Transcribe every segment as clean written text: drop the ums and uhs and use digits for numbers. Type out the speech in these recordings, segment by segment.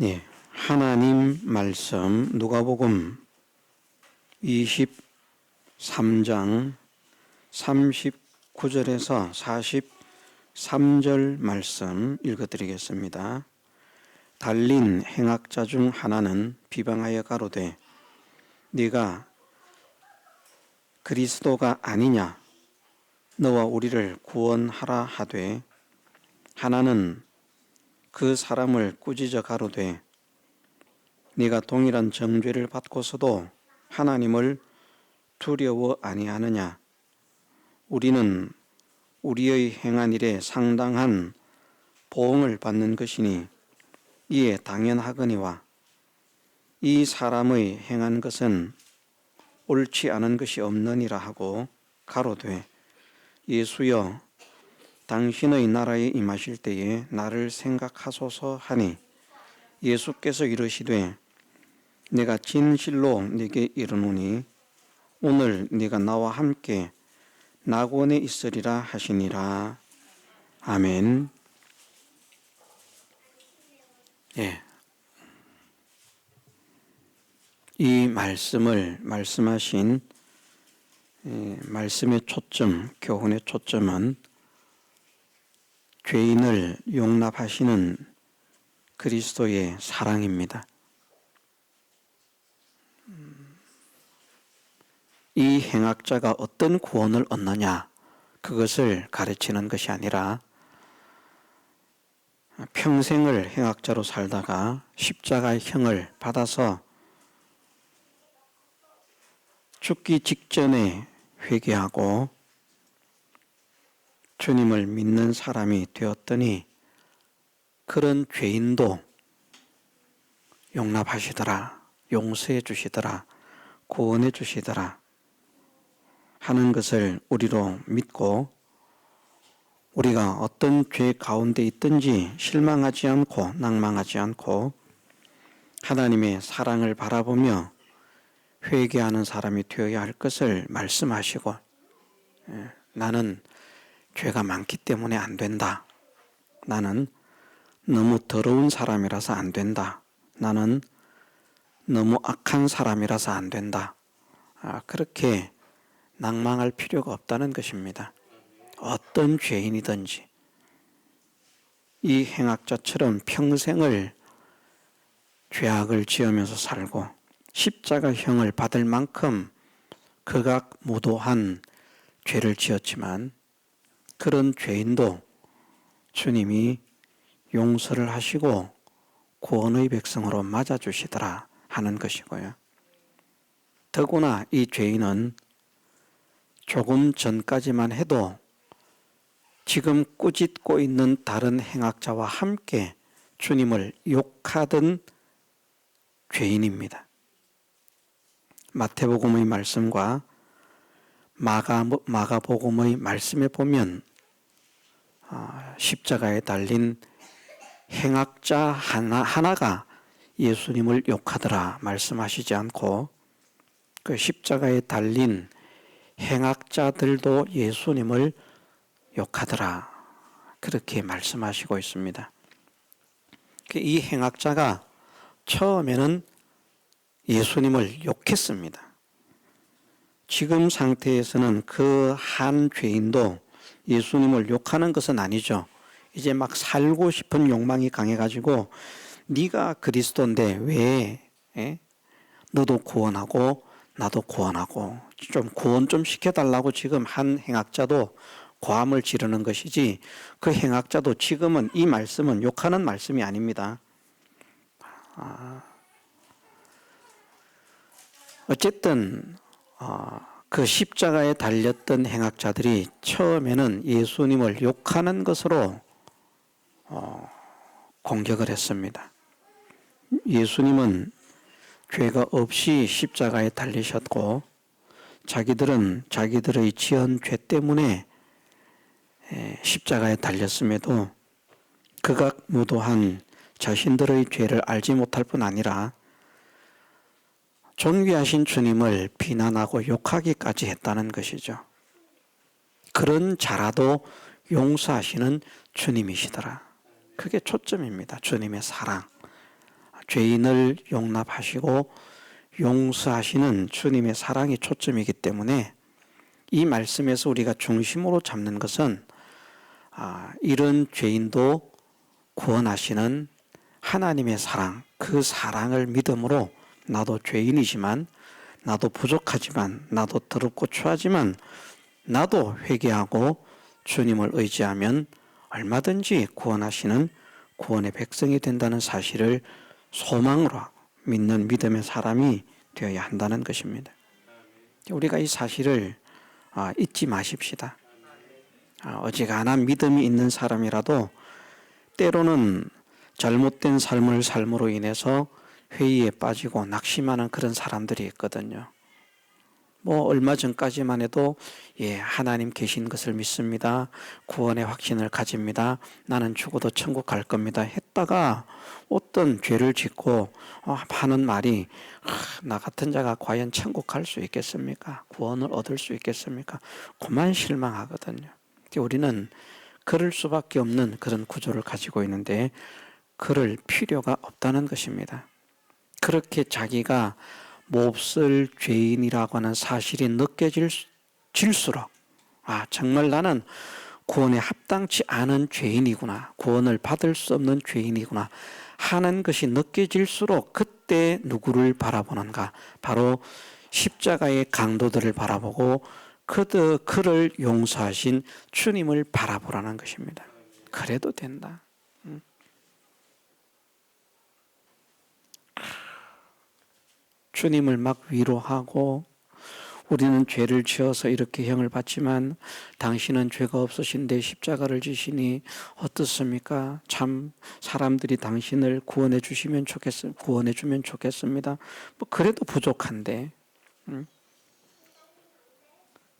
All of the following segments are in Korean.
예, 하나님 말씀 누가복음 23장 39절에서 43절 말씀 읽어드리겠습니다. 달린 행악자 중 하나는 비방하여 가로되 네가 그리스도가 아니냐 너와 우리를 구원하라 하되 하나는 그 사람을 꾸짖어 가로되 네가 동일한 정죄를 받고서도 하나님을 두려워 아니하느냐. 우리는 우리의 행한 일에 상당한 보응을 받는 것이니 이에 당연하거니와 이 사람의 행한 것은 옳지 않은 것이 없느니라 하고 가로되 예수여 당신의 나라에 임하실 때에 나를 생각하소서 하니 예수께서 이르시되 내가 진실로 네게 이르노니 오늘 네가 나와 함께 낙원에 있으리라 하시니라. 아멘. 예. 이 말씀을 말씀하신 말씀의 초점, 교훈의 초점은 죄인을 용납하시는 그리스도의 사랑입니다. 이 행악자가 어떤 구원을 얻느냐, 그것을 가르치는 것이 아니라 평생을 행악자로 살다가 십자가의 형을 받아서 죽기 직전에 회개하고 주님을 믿는 사람이 되었더니 그런 죄인도 용납하시더라, 용서해 주시더라, 구원해 주시더라 하는 것을 우리로 믿고 우리가 어떤 죄 가운데 있든지 실망하지 않고 낭망하지 않고 하나님의 사랑을 바라보며 회개하는 사람이 되어야 할 것을 말씀하시고 나는 죄가 많기 때문에 안 된다. 나는 너무 더러운 사람이라서 안 된다. 나는 너무 악한 사람이라서 안 된다. 그렇게 낭망할 필요가 없다는 것입니다. 어떤 죄인이든지 이 행악자처럼 평생을 죄악을 지으면서 살고 십자가형을 받을 만큼 극악무도한 죄를 지었지만 그런 죄인도 주님이 용서를 하시고 구원의 백성으로 맞아주시더라 하는 것이고요. 더구나 이 죄인은 조금 전까지만 해도 지금 꾸짖고 있는 다른 행악자와 함께 주님을 욕하던 죄인입니다. 마태복음의 말씀과 마가복음의 말씀에 보면 십자가에 달린 행악자 하나가 예수님을 욕하더라 말씀하시지 않고 그 십자가에 달린 행악자들도 예수님을 욕하더라 그렇게 말씀하시고 있습니다. 이 행악자가 처음에는 예수님을 욕했습니다. 지금 상태에서는 그 한 죄인도 예수님을 욕하는 것은 아니죠. 이제 막 살고 싶은 욕망이 강해가지고 네가 그리스도인데 왜 너도 구원하고 나도 구원하고 좀 구원 좀 시켜달라고 지금 한 행악자도 고함을 지르는 것이지 그 행악자도 지금은 이 말씀은 욕하는 말씀이 아닙니다. 어쨌든 그 십자가에 달렸던 행악자들이 처음에는 예수님을 욕하는 것으로 공격을 했습니다. 예수님은 죄가 없이 십자가에 달리셨고 자기들은 자기들의 지은 죄 때문에 십자가에 달렸음에도 극악무도한 자신들의 죄를 알지 못할 뿐 아니라 존귀하신 주님을 비난하고 욕하기까지 했다는 것이죠. 그런 자라도 용서하시는 주님이시더라. 그게 초점입니다. 주님의 사랑. 죄인을 용납하시고 용서하시는 주님의 사랑이 초점이기 때문에 이 말씀에서 우리가 중심으로 잡는 것은 이런 죄인도 구원하시는 하나님의 사랑, 그 사랑을 믿음으로 나도 죄인이지만, 나도 부족하지만, 나도 더럽고 추하지만 나도 회개하고 주님을 의지하면 얼마든지 구원하시는 구원의 백성이 된다는 사실을 소망으로 믿는 믿음의 사람이 되어야 한다는 것입니다. 우리가 이 사실을 잊지 마십시다. 어지간한 믿음이 있는 사람이라도 때로는 잘못된 삶을 삶으로 인해서 회의에 빠지고 낙심하는 그런 사람들이 있거든요. 얼마 전까지만 해도 하나님 계신 것을 믿습니다. 구원의 확신을 가집니다. 나는 죽어도 천국 갈 겁니다. 했다가 어떤 죄를 짓고 하는 말이 나 같은 자가 과연 천국 갈 수 있겠습니까? 구원을 얻을 수 있겠습니까? 그만 실망하거든요. 우리는 그럴 수밖에 없는 그런 구조를 가지고 있는데 그럴 필요가 없다는 것입니다. 그렇게 자기가 몹쓸 죄인이라고 하는 사실이 느껴질수록 정말 나는 구원에 합당치 않은 죄인이구나, 구원을 받을 수 없는 죄인이구나 하는 것이 느껴질수록 그때 누구를 바라보는가? 바로 십자가의 강도들을 바라보고 그를 용서하신 주님을 바라보라는 것입니다. 그래도 된다. 주님을 막 위로하고 우리는 죄를 지어서 이렇게 형을 받지만 당신은 죄가 없으신데 십자가를 지시니 어떻습니까? 참 사람들이 당신을 구원해 주면 좋겠습니다. 그래도 부족한데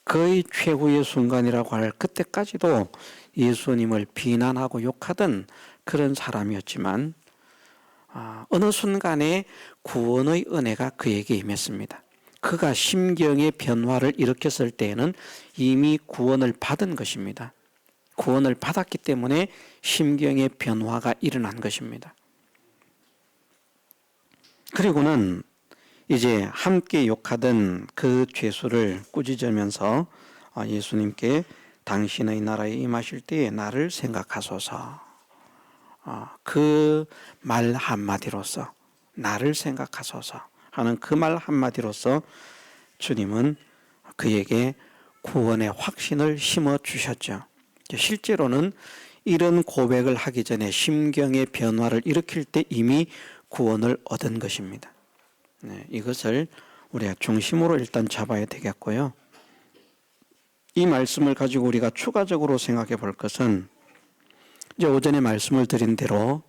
거의 최후의 순간이라고 할 그때까지도 예수님을 비난하고 욕하던 그런 사람이었지만 어느 순간에 구원의 은혜가 그에게 임했습니다. 그가 심경의 변화를 일으켰을 때에는 이미 구원을 받은 것입니다. 구원을 받았기 때문에 심경의 변화가 일어난 것입니다. 그리고는 이제 함께 욕하던 그 죄수를 꾸짖으면서 예수님께 당신의 나라에 임하실 때에 나를 생각하소서. 그 말 한마디로서 나를 생각하소서 하는 그 말 한마디로서 주님은 그에게 구원의 확신을 심어 주셨죠. 실제로는 이런 고백을 하기 전에 심경의 변화를 일으킬 때 이미 구원을 얻은 것입니다. 이것을 우리가 중심으로 일단 잡아야 되겠고요. 이 말씀을 가지고 우리가 추가적으로 생각해 볼 것은 이제 오전에 말씀을 드린 대로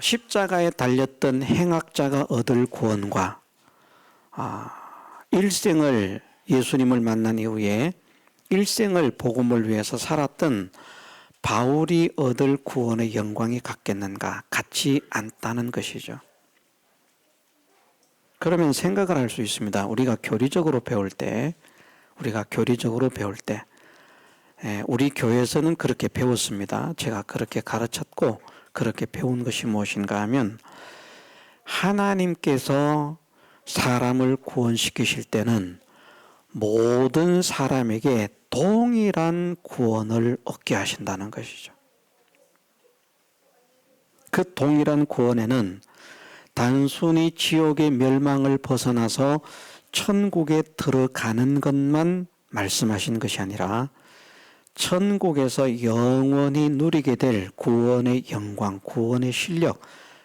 십자가에 달렸던 행악자가 얻을 구원과 일생을 예수님을 만난 이후에 일생을 복음을 위해서 살았던 바울이 얻을 구원의 영광이 같겠는가? 같지 않다는 것이죠. 그러면 생각을 할 수 있습니다. 우리가 교리적으로 배울 때 우리 교회에서는 그렇게 배웠습니다. 제가 그렇게 가르쳤고 그렇게 배운 것이 무엇인가 하면 하나님께서 사람을 구원시키실 때는 모든 사람에게 동일한 구원을 얻게 하신다는 것이죠. 그 동일한 구원에는 단순히 지옥의 멸망을 벗어나서 천국에 들어가는 것만 말씀하신 것이 아니라 천국에서 영원히 누리게 될 구원의 영광, 구원의 실력,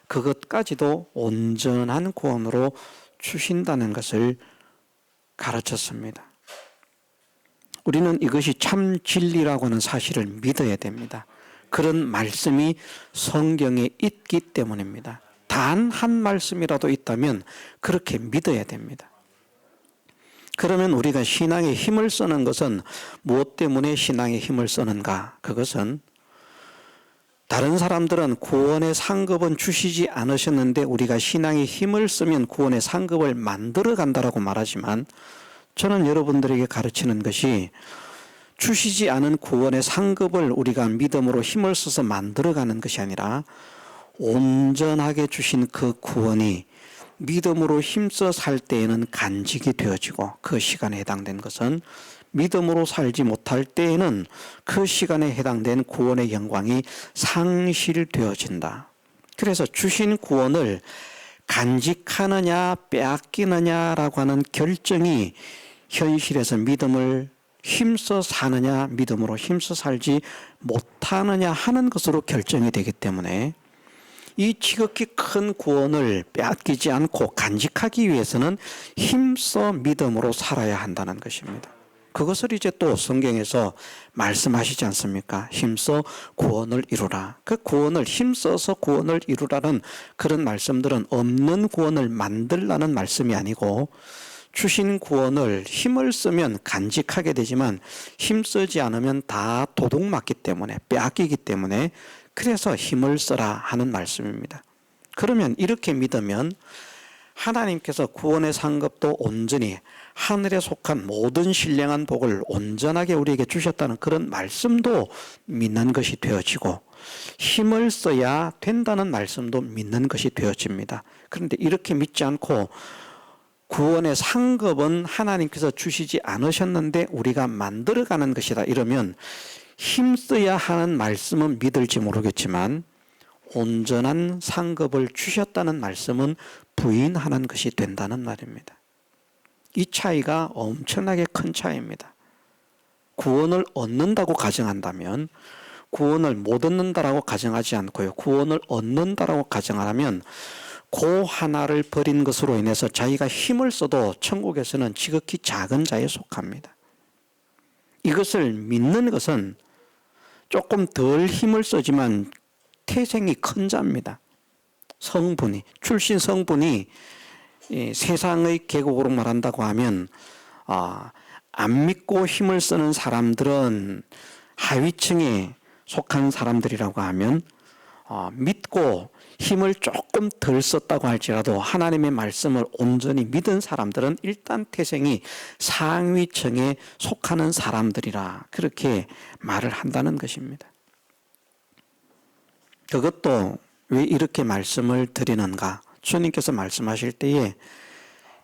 그것까지도 온전한 구원으로 주신다는 것을 가르쳤습니다. 우리는 이것이 참 진리라고 하는 사실을 믿어야 됩니다. 그런 말씀이 성경에 있기 때문입니다. 단 한 말씀이라도 있다면 그렇게 믿어야 됩니다. 그러면 우리가 신앙에 힘을 쓰는 것은 무엇 때문에 신앙에 힘을 쓰는가? 그것은 다른 사람들은 구원의 상급은 주시지 않으셨는데 우리가 신앙에 힘을 쓰면 구원의 상급을 만들어 간다라고 말하지만 저는 여러분들에게 가르치는 것이 주시지 않은 구원의 상급을 우리가 믿음으로 힘을 써서 만들어 가는 것이 아니라 온전하게 주신 그 구원이 믿음으로 힘써 살 때에는 간직이 되어지고, 그 시간에 해당된 것은 믿음으로 살지 못할 때에는 그 시간에 해당된 구원의 영광이 상실되어진다. 그래서 주신 구원을 간직하느냐 빼앗기느냐라고 하는 결정이 현실에서 믿음을 힘써 사느냐 믿음으로 힘써 살지 못하느냐 하는 것으로 결정이 되기 때문에, 이 지극히 큰 구원을 빼앗기지 않고 간직하기 위해서는 힘써 믿음으로 살아야 한다는 것입니다. 그것을 이제 또 성경에서 말씀하시지 않습니까? 힘써 구원을 이루라. 그 구원을 힘써서 구원을 이루라는 그런 말씀들은 없는 구원을 만들라는 말씀이 아니고, 주신 구원을 힘을 쓰면 간직하게 되지만 힘쓰지 않으면 다 도둑맞기 때문에, 빼앗기기 때문에, 그래서 힘을 써라 하는 말씀입니다. 그러면 이렇게 믿으면 하나님께서 구원의 상급도 온전히 하늘에 속한 모든 신령한 복을 온전하게 우리에게 주셨다는 그런 말씀도 믿는 것이 되어지고, 힘을 써야 된다는 말씀도 믿는 것이 되어집니다. 그런데 이렇게 믿지 않고 구원의 상급은 하나님께서 주시지 않으셨는데 우리가 만들어가는 것이다 이러면, 힘써야 하는 말씀은 믿을지 모르겠지만 온전한 상급을 주셨다는 말씀은 부인하는 것이 된다는 말입니다. 이 차이가 엄청나게 큰 차이입니다. 구원을 얻는다고 가정한다면, 구원을 못 얻는다라고 가정하지 않고요, 구원을 얻는다라고 가정하면 그 하나를 버린 것으로 인해서 자기가 힘을 써도 천국에서는 지극히 작은 자에 속합니다. 이것을 믿는 것은 조금 덜 힘을 쓰지만 태생이 큰 자입니다. 성분이, 출신 성분이 세상의 계곡으로 말한다고 하면, 안 믿고 힘을 쓰는 사람들은 하위층에 속한 사람들이라고 하면, 믿고 힘을 조금 덜 썼다고 할지라도 하나님의 말씀을 온전히 믿은 사람들은 일단 태생이 상위층에 속하는 사람들이라, 그렇게 말을 한다는 것입니다. 그것도 왜 이렇게 말씀을 드리는가? 주님께서 말씀하실 때에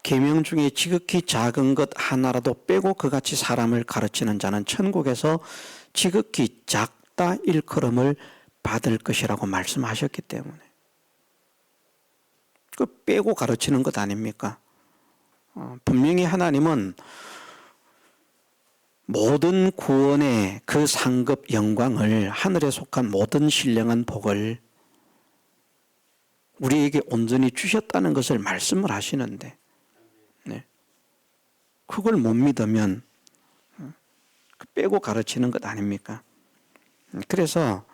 계명 중에 지극히 작은 것 하나라도 빼고 그같이 사람을 가르치는 자는 천국에서 지극히 작다 일컬음을 받을 것이라고 말씀하셨기 때문에, 그 빼고 가르치는 것 아닙니까? 분명히 하나님은 모든 구원의 그 상급 영광을, 하늘에 속한 모든 신령한 복을 우리에게 온전히 주셨다는 것을 말씀을 하시는데, 그걸 못 믿으면 빼고 가르치는 것 아닙니까? 그래서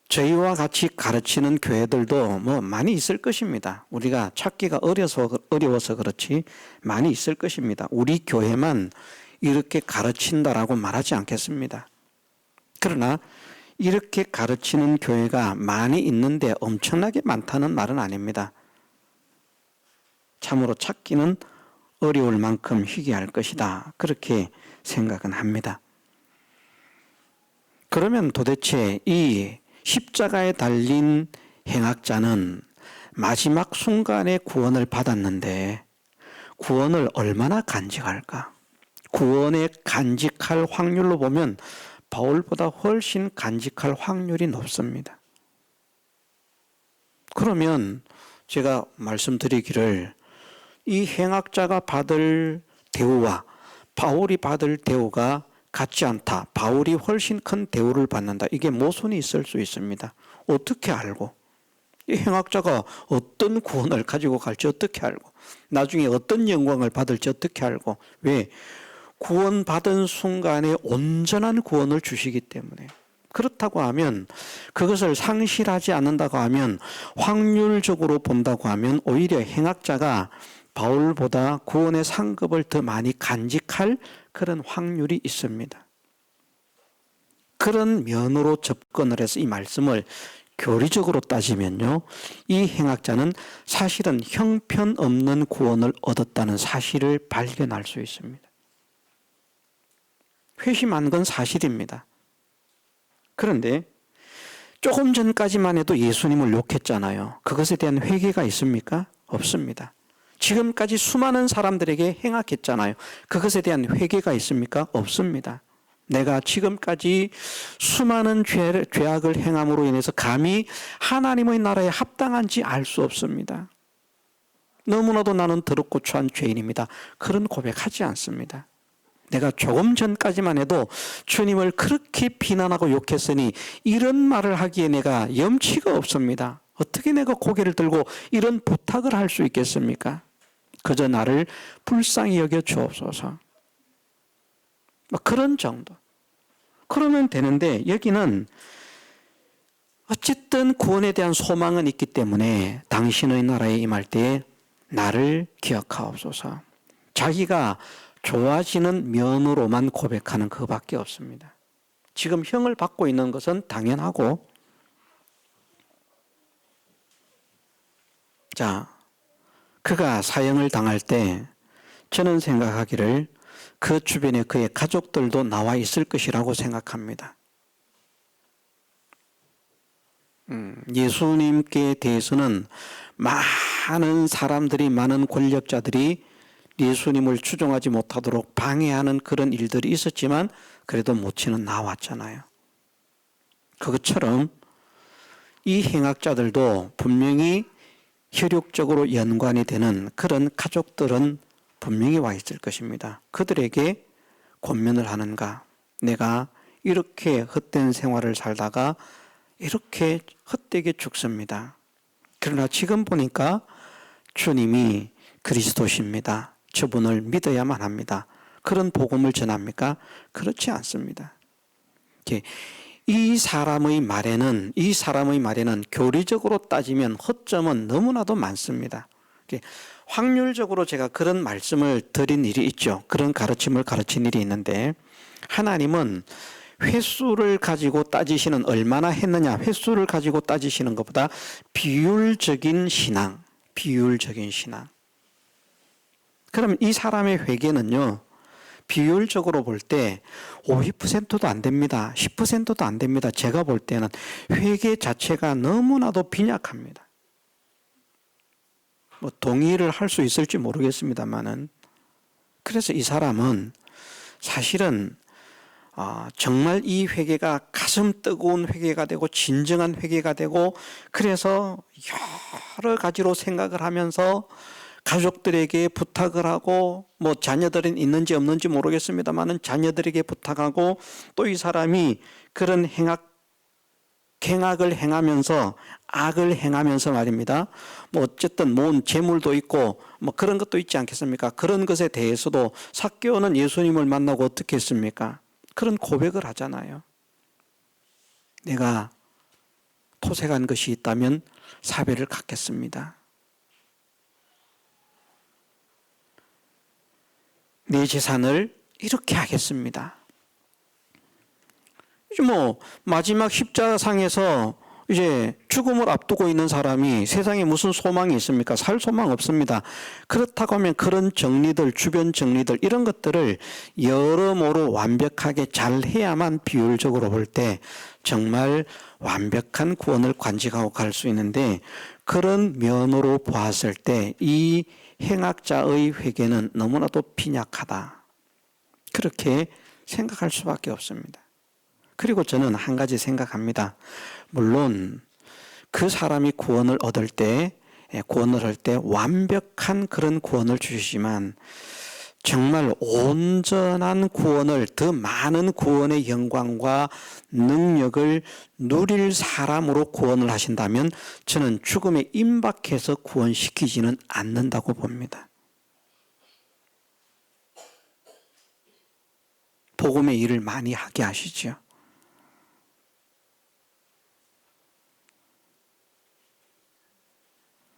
저희와 같이 가르치는 교회들도 뭐 많이 있을 것입니다. 우리가 찾기가 어려워서 그렇지 많이 있을 것입니다. 우리 교회만 이렇게 가르친다라고 말하지 않겠습니다. 그러나 이렇게 가르치는 교회가 많이 있는데 엄청나게 많다는 말은 아닙니다. 참으로 찾기는 어려울 만큼 희귀할 것이다, 그렇게 생각은 합니다. 그러면 도대체 이 십자가에 달린 행악자는 마지막 순간에 구원을 받았는데 구원을 얼마나 간직할까? 구원에 간직할 확률로 보면 바울보다 훨씬 간직할 확률이 높습니다. 그러면 제가 말씀드리기를, 이 행악자가 받을 대우와 바울이 받을 대우가 같지 않다, 바울이 훨씬 큰 대우를 받는다, 이게 모순이 있을 수 있습니다. 어떻게 알고? 이 행악자가 어떤 구원을 가지고 갈지 어떻게 알고, 나중에 어떤 영광을 받을지 어떻게 알고? 왜? 구원받은 순간에 온전한 구원을 주시기 때문에. 그렇다고 하면, 그것을 상실하지 않는다고 하면, 확률적으로 본다고 하면 오히려 행악자가 바울보다 구원의 상급을 더 많이 간직할 그런 확률이 있습니다. 그런 면으로 접근을 해서 이 말씀을 교리적으로 따지면요, 이 행악자는 사실은 형편없는 구원을 얻었다는 사실을 발견할 수 있습니다. 회심한 건 사실입니다. 그런데 조금 전까지만 해도 예수님을 욕했잖아요. 그것에 대한 회개가 있습니까? 없습니다. 지금까지 수많은 사람들에게 행악했잖아요. 그것에 대한 회개가 있습니까? 없습니다. 내가 지금까지 수많은 죄악을 행함으로 인해서 감히 하나님의 나라에 합당한지 알 수 없습니다. 너무나도 나는 더럽고 추한 죄인입니다. 그런 고백하지 않습니다. 내가 조금 전까지만 해도 주님을 그렇게 비난하고 욕했으니 이런 말을 하기에 내가 염치가 없습니다. 어떻게 내가 고개를 들고 이런 부탁을 할 수 있겠습니까? 그저 나를 불쌍히 여겨 주옵소서. 그런 정도. 그러면 되는데 여기는 어쨌든 구원에 대한 소망은 있기 때문에 당신의 나라에 임할 때에 나를 기억하옵소서. 자기가 좋아지는 면으로만 고백하는 그거밖에 없습니다. 지금 형을 받고 있는 것은 당연하고, 자, 그가 사형을 당할 때 저는 생각하기를 그 주변에 그의 가족들도 나와 있을 것이라고 생각합니다. 예수님께 대해서는 많은 사람들이, 많은 권력자들이 예수님을 추종하지 못하도록 방해하는 그런 일들이 있었지만 그래도 모치는 나왔잖아요. 그것처럼 이 행악자들도 분명히 혈육적으로 연관이 되는 그런 가족들은 분명히 와 있을 것입니다. 그들에게 권면을 하는가? 내가 이렇게 헛된 생활을 살다가 이렇게 헛되게 죽습니다. 그러나 지금 보니까 주님이 그리스도십니다. 저분을 믿어야만 합니다. 그런 복음을 전합니까? 그렇지 않습니다. 이 사람의 말에는 교리적으로 따지면 허점은 너무나도 많습니다. 확률적으로 제가 그런 말씀을 드린 일이 있죠. 그런 가르침을 가르친 일이 있는데, 하나님은 횟수를 가지고 따지시는, 얼마나 했느냐 횟수를 가지고 따지시는 것보다 비율적인 신앙. 그럼 이 사람의 회개는요, 비율적으로 볼 때 50%도 안 됩니다. 10%도 안 됩니다. 제가 볼 때는 회개 자체가 너무나도 빈약합니다. 동의를 할 수 있을지 모르겠습니다만은, 그래서 이 사람은 사실은 정말 이 회개가 가슴 뜨거운 회개가 되고 진정한 회개가 되고, 그래서 여러 가지로 생각을 하면서 가족들에게 부탁을 하고, 자녀들은 있는지 없는지 모르겠습니다만은 자녀들에게 부탁하고, 또 이 사람이 그런 행악을 행하면서, 악을 행하면서 말입니다. 어쨌든 모은 재물도 있고 그런 것도 있지 않겠습니까? 그런 것에 대해서도 삭개오는 예수님을 만나고 어떻게 했습니까? 그런 고백을 하잖아요. 내가 토색한 것이 있다면 사배를 갚겠습니다. 내 재산을 이렇게 하겠습니다. 이제 마지막 십자상에서 이제 죽음을 앞두고 있는 사람이 세상에 무슨 소망이 있습니까? 살 소망 없습니다. 그렇다고 하면 그런 정리들, 주변 정리들, 이런 것들을 여러모로 완벽하게 잘 해야만 비율적으로 볼 때 정말 완벽한 구원을 간직하고 갈 수 있는데, 그런 면으로 보았을 때 이 행악자의 회개는 너무나도 빈약하다. 그렇게 생각할 수밖에 없습니다. 그리고 저는 한 가지 생각합니다. 물론 그 사람이 구원을 얻을 때, 완벽한 그런 구원을 주시지만, 정말 온전한 구원을, 더 많은 구원의 영광과 능력을 누릴 사람으로 구원을 하신다면 저는 죽음에 임박해서 구원시키지는 않는다고 봅니다. 복음의 일을 많이 하게 하시죠.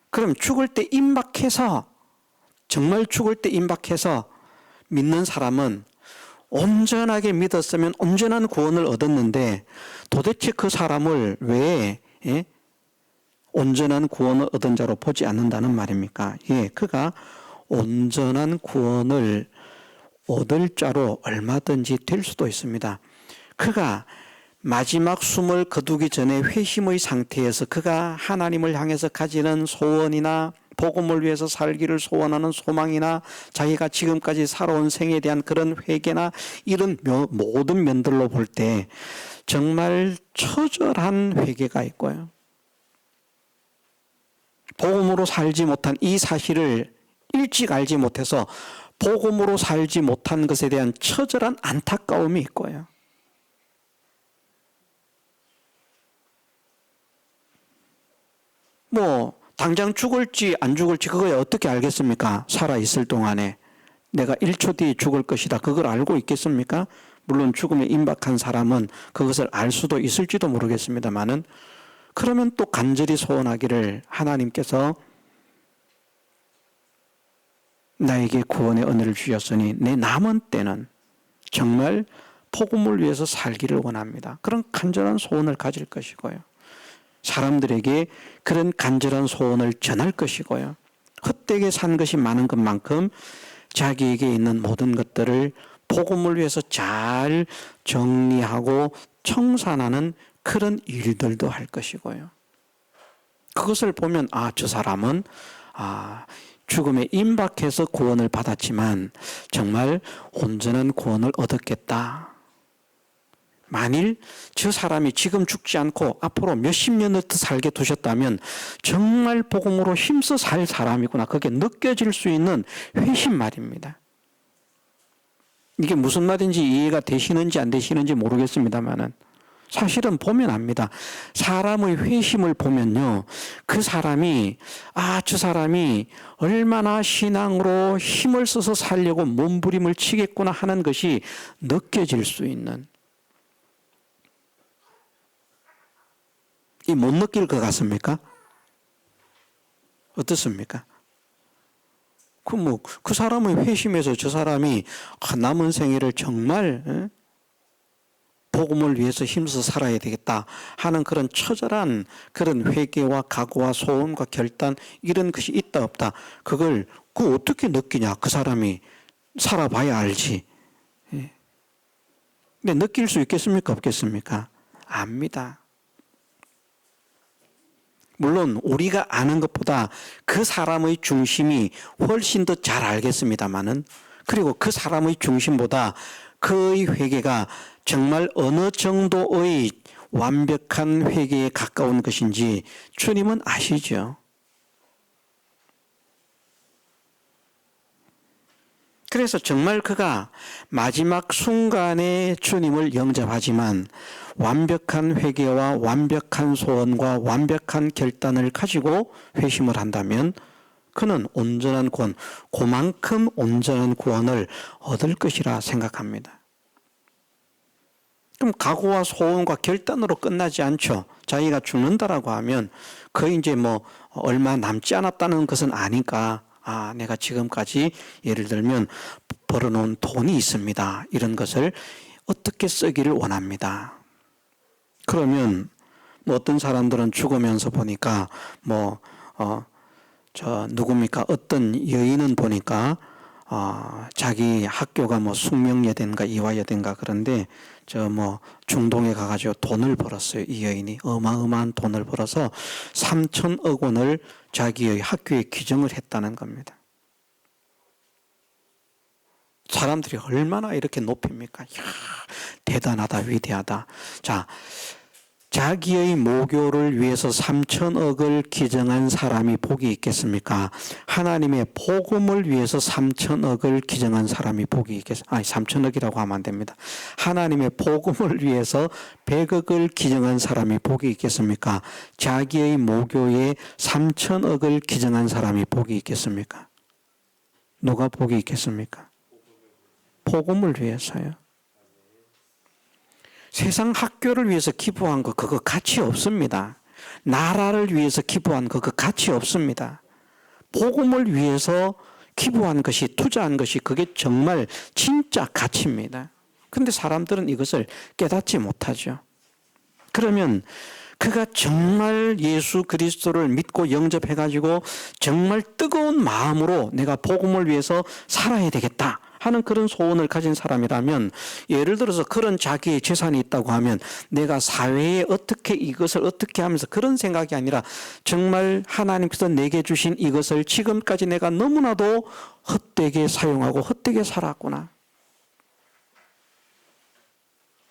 그럼 죽을 때 임박해서, 정말 죽을 때 임박해서 믿는 사람은 온전하게 믿었으면 온전한 구원을 얻었는데, 도대체 그 사람을 왜 온전한 구원을 얻은 자로 보지 않는다는 말입니까? 그가 온전한 구원을 얻을 자로 얼마든지 될 수도 있습니다. 그가 마지막 숨을 거두기 전에 회심의 상태에서 그가 하나님을 향해서 가지는 소원이나 복음을 위해서 살기를 소원하는 소망이나 자기가 지금까지 살아온 생에 대한 그런 회개나 이런 모든 면들로 볼 때 정말 처절한 회개가 있고요. 복음으로 살지 못한 이 사실을 일찍 알지 못해서 복음으로 살지 못한 것에 대한 처절한 안타까움이 있고요. 당장 죽을지 안 죽을지 그거에 어떻게 알겠습니까? 살아있을 동안에 내가 1초 뒤에 죽을 것이다. 그걸 알고 있겠습니까? 물론 죽음에 임박한 사람은 그것을 알 수도 있을지도 모르겠습니다만은 그러면 또 간절히 소원하기를 하나님께서 나에게 구원의 은혜를 주셨으니 내 남은 때는 정말 복음을 위해서 살기를 원합니다. 그런 간절한 소원을 가질 것이고요. 사람들에게 그런 간절한 소원을 전할 것이고요. 헛되게 산 것이 많은 것만큼 자기에게 있는 모든 것들을 복음을 위해서 잘 정리하고 청산하는 그런 일들도 할 것이고요. 그것을 보면 저 사람은 죽음에 임박해서 구원을 받았지만 정말 온전한 구원을 얻었겠다. 만일 저 사람이 지금 죽지 않고 앞으로 몇십 년을 더 살게 두셨다면 정말 복음으로 힘써 살 사람이구나. 그게 느껴질 수 있는 회심 말입니다. 이게 무슨 말인지 이해가 되시는지 안 되시는지 모르겠습니다만은 사실은 보면 압니다. 사람의 회심을 보면요. 그 사람이 저 사람이 얼마나 신앙으로 힘을 써서 살려고 몸부림을 치겠구나 하는 것이 느껴질 수 있는 못 느낄 것 같습니까? 어떻습니까? 그 사람의 회심에서 저 사람이 남은 생애를 정말 복음을 위해서 힘써 살아야 되겠다 하는 그런 처절한 그런 회개와 각오와 소원과 결단 이런 것이 있다 없다. 그걸 어떻게 느끼냐? 그 사람이 살아봐야 알지. 근데 느낄 수 있겠습니까? 없겠습니까? 압니다. 물론 우리가 아는 것보다 그 사람의 중심이 훨씬 더 잘 알겠습니다만은 그리고 그 사람의 중심보다 그의 회개가 정말 어느 정도의 완벽한 회개에 가까운 것인지 주님은 아시죠. 그래서 정말 그가 마지막 순간에 주님을 영접하지만 완벽한 회개와 완벽한 소원과 완벽한 결단을 가지고 회심을 한다면 그는 온전한 구원, 그만큼 온전한 구원을 얻을 것이라 생각합니다. 그럼 각오와 소원과 결단으로 끝나지 않죠. 자기가 죽는다라고 하면 거의 이제 얼마 남지 않았다는 것은 아니까 내가 지금까지 예를 들면 벌어놓은 돈이 있습니다. 이런 것을 어떻게 쓰기를 원합니다. 그러면 어떤 사람들은 죽으면서 보니까 누굽니까? 어떤 여인은 보니까 자기 학교가 숙명여대인가 이화여대인가 그런데 중동에 가가지고 돈을 벌었어요. 이 여인이 어마어마한 돈을 벌어서 3천억 원을 자기의 학교에 기증을 했다는 겁니다. 사람들이 얼마나 이렇게 높입니까? 이야, 대단하다, 위대하다. 자, 자기의 모교를 위해서 3천억을 기증한 사람이 복이 있겠습니까? 하나님의 복음을 위해서 3천억을 기증한 사람이 복이 있겠습니까? 3천억이라고 하면 안 됩니다. 하나님의 복음을 위해서 100억을 기증한 사람이 복이 있겠습니까? 자기의 모교에 3천억을 기증한 사람이 복이 있겠습니까? 누가 복이 있겠습니까? 복음을 위해서요. 세상 학교를 위해서 기부한 거 그거 가치 없습니다. 나라를 위해서 기부한 거 그거 가치 없습니다. 복음을 위해서 기부한 것이 투자한 것이 그게 정말 진짜 가치입니다. 그런데 사람들은 이것을 깨닫지 못하죠. 그러면 그가 정말 예수 그리스도를 믿고 영접해가지고 정말 뜨거운 마음으로 내가 복음을 위해서 살아야 되겠다 하는 그런 소원을 가진 사람이라면, 예를 들어서 그런 자기의 재산이 있다고 하면 내가 사회에 어떻게 이것을 어떻게 하면서 그런 생각이 아니라 정말 하나님께서 내게 주신 이것을 지금까지 내가 너무나도 헛되게 사용하고 헛되게 살았구나.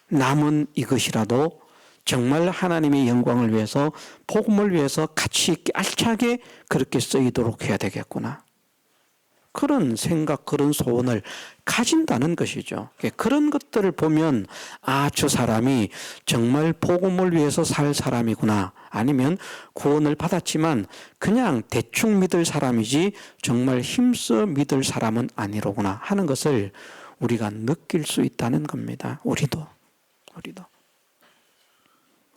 남은 이것이라도 정말 하나님의 영광을 위해서, 복음을 위해서 가치 있게 알차게 그렇게 쓰이도록 해야 되겠구나. 그런 생각, 그런 소원을 가진다는 것이죠. 그런 것들을 보면 저 사람이 정말 복음을 위해서 살 사람이구나. 아니면 구원을 받았지만 그냥 대충 믿을 사람이지 정말 힘써 믿을 사람은 아니로구나 하는 것을 우리가 느낄 수 있다는 겁니다. 우리도.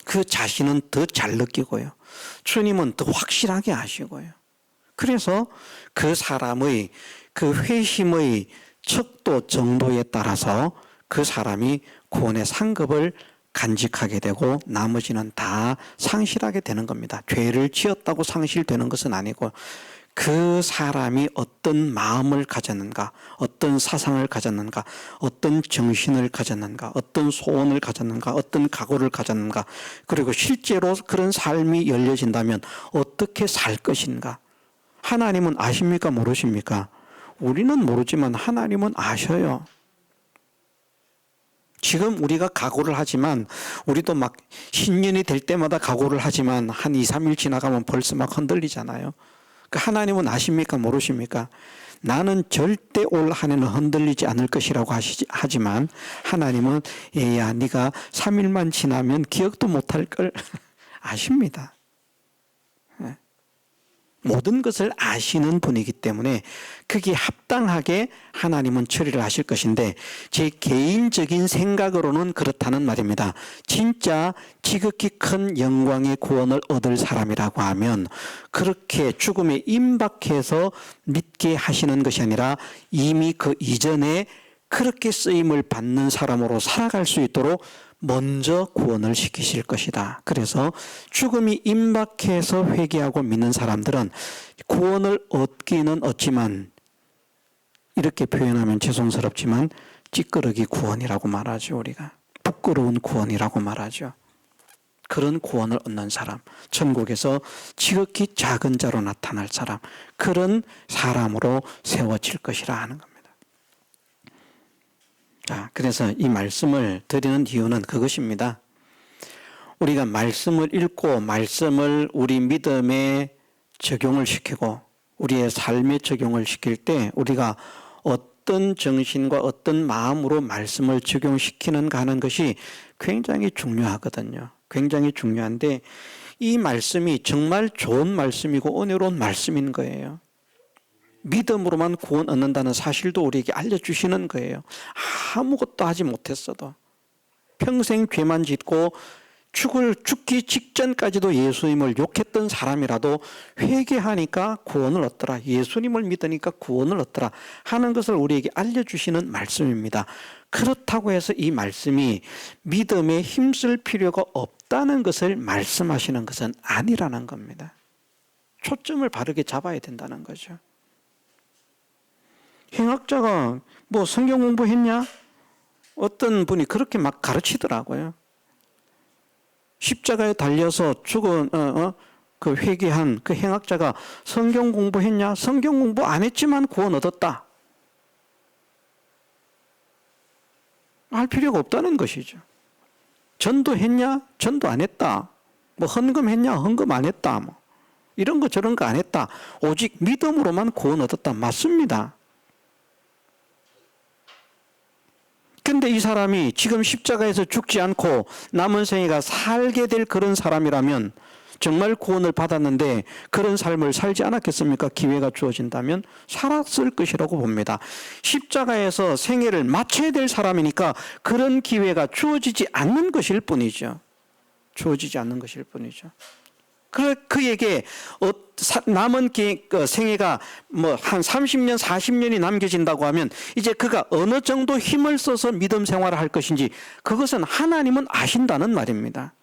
그 자신은 더 잘 느끼고요. 주님은 더 확실하게 아시고요. 그래서 그 사람의 그 회심의 척도 정도에 따라서 그 사람이 구원의 상급을 간직하게 되고 나머지는 다 상실하게 되는 겁니다. 죄를 지었다고 상실되는 것은 아니고 그 사람이 어떤 마음을 가졌는가, 어떤 사상을 가졌는가, 어떤 정신을 가졌는가, 어떤 소원을 가졌는가, 어떤 각오를 가졌는가, 그리고 실제로 그런 삶이 열려진다면 어떻게 살 것인가. 하나님은 아십니까? 모르십니까? 우리는 모르지만 하나님은 아셔요. 지금 우리가 각오를 하지만, 우리도 막 신년이 될 때마다 각오를 하지만 한 2, 3일 지나가면 벌써 막 흔들리잖아요. 하나님은 아십니까? 모르십니까? 나는 절대 올 한 해는 흔들리지 않을 것이라고 하지만 하나님은 얘야 네가 3일만 지나면 기억도 못할 걸 아십니다. 모든 것을 아시는 분이기 때문에 그게 합당하게 하나님은 처리를 하실 것인데, 제 개인적인 생각으로는 그렇다는 말입니다. 진짜 지극히 큰 영광의 구원을 얻을 사람이라고 하면 그렇게 죽음에 임박해서 믿게 하시는 것이 아니라 이미 그 이전에 그렇게 쓰임을 받는 사람으로 살아갈 수 있도록 먼저 구원을 시키실 것이다. 그래서 죽음이 임박해서 회개하고 믿는 사람들은 구원을 얻기는 얻지만, 이렇게 표현하면 죄송스럽지만 찌끄러기 구원이라고 말하죠. 우리가 부끄러운 구원이라고 말하죠. 그런 구원을 얻는 사람, 천국에서 지극히 작은 자로 나타날 사람, 그런 사람으로 세워질 것이라 하는 겁니다. 그래서 이 말씀을 드리는 이유는 그것입니다. 우리가 말씀을 읽고 말씀을 우리 믿음에 적용을 시키고 우리의 삶에 적용을 시킬 때 우리가 어떤 정신과 어떤 마음으로 말씀을 적용시키는가 하는 것이 굉장히 중요하거든요. 굉장히 중요한데, 이 말씀이 정말 좋은 말씀이고 은혜로운 말씀인 거예요. 믿음으로만 구원 얻는다는 사실도 우리에게 알려주시는 거예요. 아무것도 하지 못했어도, 평생 죄만 짓고 죽기 직전까지도 예수님을 욕했던 사람이라도 회개하니까 구원을 얻더라, 예수님을 믿으니까 구원을 얻더라 하는 것을 우리에게 알려주시는 말씀입니다. 그렇다고 해서 이 말씀이 믿음에 힘쓸 필요가 없다는 것을 말씀하시는 것은 아니라는 겁니다. 초점을 바르게 잡아야 된다는 거죠. 행악자가 뭐 성경 공부했냐? 어떤 분이 그렇게 막 가르치더라고요. 십자가에 달려서 죽은 그 회개한 그 행악자가 성경 공부했냐? 성경 공부 안 했지만 구원 얻었다. 할 필요가 없다는 것이죠. 전도했냐? 전도 안 했다. 뭐 헌금했냐? 헌금 안 했다. 뭐 이런 거 저런 거 안 했다. 오직 믿음으로만 구원 얻었다. 맞습니다. 근데 이 사람이 지금 십자가에서 죽지 않고 남은 생애가 살게 될 그런 사람이라면, 정말 구원을 받았는데 그런 삶을 살지 않았겠습니까? 기회가 주어진다면 살았을 것이라고 봅니다. 십자가에서 생애를 마쳐야 될 사람이니까 그런 기회가 주어지지 않는 것일 뿐이죠. 주어지지 않는 것일 뿐이죠. 그에게 남은 생애가 뭐 한 30년, 40년이 남겨진다고 하면 이제 그가 어느 정도 힘을 써서 믿음 생활을 할 것인지 그것은 하나님은 아신다는 말입니다.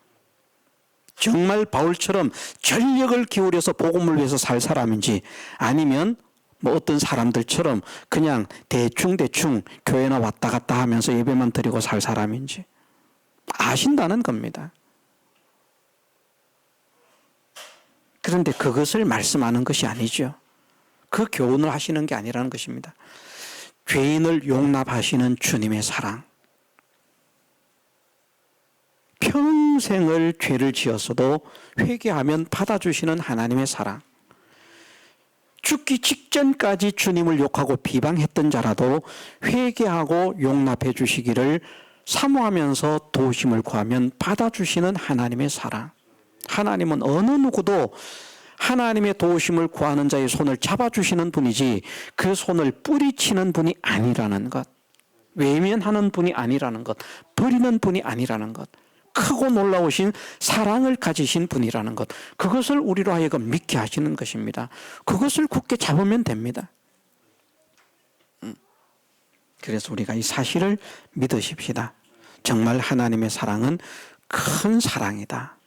정말 바울처럼 전력을 기울여서 복음을 위해서 살 사람인지, 아니면 뭐 어떤 사람들처럼 그냥 대충 교회나 왔다 갔다 하면서 예배만 드리고 살 사람인지 아신다는 겁니다. 그런데 그것을 말씀하는 것이 아니죠. 그 교훈을 하시는 게 아니라는 것입니다. 죄인을 용납하시는 주님의 사랑, 평생을 죄를 지었어도 회개하면 받아주시는 하나님의 사랑, 죽기 직전까지 주님을 욕하고 비방했던 자라도 회개하고 용납해 주시기를 사모하면서 도우심을 구하면 받아주시는 하나님의 사랑. 하나님은 어느 누구도 하나님의 도우심을 구하는 자의 손을 잡아주시는 분이지 그 손을 뿌리치는 분이 아니라는 것, 외면하는 분이 아니라는 것, 버리는 분이 아니라는 것, 크고 놀라우신 사랑을 가지신 분이라는 것, 그것을 우리로 하여금 믿게 하시는 것입니다. 그것을 굳게 잡으면 됩니다. 그래서 우리가 이 사실을 믿으십시다. 정말 하나님의 사랑은 큰 사랑이다.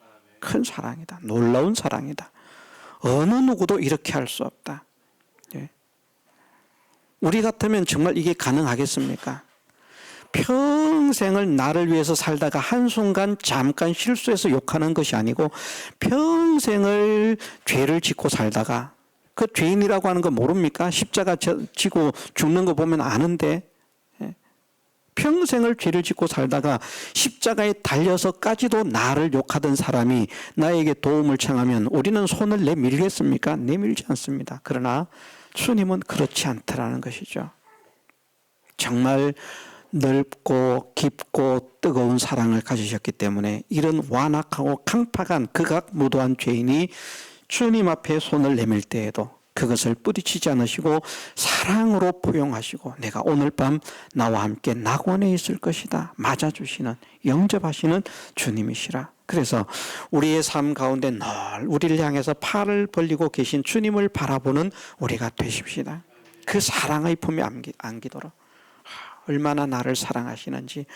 큰 사랑이다. 놀라운 사랑이다. 어느 누구도 이렇게 할 수 없다. 우리 같으면 정말 이게 가능하겠습니까? 평생을 나를 위해서 살다가 한순간 잠깐 실수해서 욕하는 것이 아니고 평생을 죄를 짓고 살다가, 그 죄인이라고 하는 거 모릅니까? 십자가 지고 죽는 거 보면 아는데, 평생을 죄를 짓고 살다가 십자가에 달려서까지도 나를 욕하던 사람이 나에게 도움을 청하면 우리는 손을 내밀겠습니까? 내밀지 않습니다. 그러나 주님은 그렇지 않다라는 것이죠. 정말 넓고 깊고 뜨거운 사랑을 가지셨기 때문에 이런 완악하고 강팍한 극악무도한 죄인이 주님 앞에 손을 내밀 때에도 그것을 뿌리치지 않으시고 사랑으로 포용하시고 내가 오늘 밤 나와 함께 낙원에 있을 것이다 맞아주시는, 영접하시는 주님이시라. 그래서 우리의 삶 가운데 늘 우리를 향해서 팔을 벌리고 계신 주님을 바라보는 우리가 되십시다. 그 사랑의 품에 안기도록, 얼마나 나를 사랑하시는지,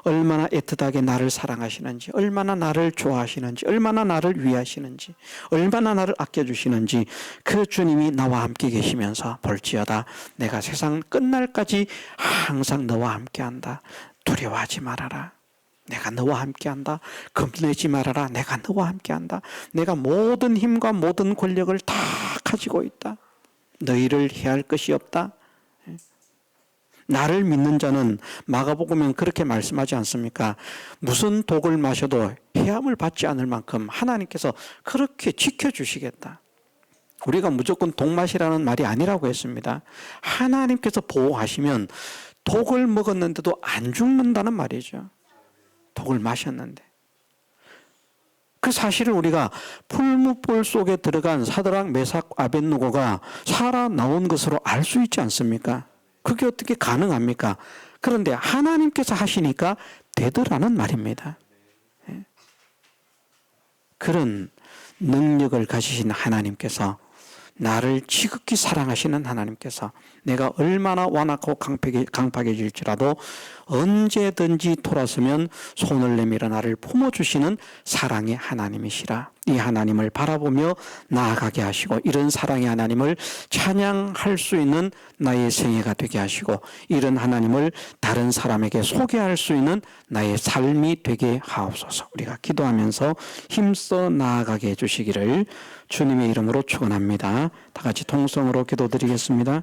얼마나 애틋하게 나를 사랑하시는지, 얼마나 나를 좋아하시는지, 얼마나 나를 위하시는지, 얼마나 나를 아껴주시는지 그 주님이 나와 함께 계시면서 볼지어다 내가 세상 끝날까지 항상 너와 함께한다. 두려워하지 말아라. 내가 너와 함께한다. 겁내지 말아라. 내가 너와 함께한다. 내가 모든 힘과 모든 권력을 다 가지고 있다. 너희를 해할 것이 없다. 나를 믿는 자는 마가복음엔 그렇게 말씀하지 않습니까? 무슨 독을 마셔도 해함을 받지 않을 만큼 하나님께서 그렇게 지켜주시겠다. 우리가 무조건 독 마시라는 말이 아니라고 했습니다. 하나님께서 보호하시면 독을 먹었는데도 안 죽는다는 말이죠. 독을 마셨는데. 그 사실을 우리가 풀무불 속에 들어간 사드락, 메삭, 아벳느고가 살아나온 것으로 알 수 있지 않습니까? 그게 어떻게 가능합니까? 그런데 하나님께서 하시니까 되더라는 말입니다. 그런 능력을 가지신 하나님께서, 나를 지극히 사랑하시는 하나님께서 내가 얼마나 완악하고 강팍해질지라도 언제든지 돌아서면 손을 내밀어 나를 품어주시는 사랑의 하나님이시라. 이 하나님을 바라보며 나아가게 하시고 이런 사랑의 하나님을 찬양할 수 있는 나의 생애가 되게 하시고 이런 하나님을 다른 사람에게 소개할 수 있는 나의 삶이 되게 하옵소서. 우리가 기도하면서 힘써 나아가게 해주시기를 주님의 이름으로 축원합니다. 다 같이 통성으로 기도드리겠습니다.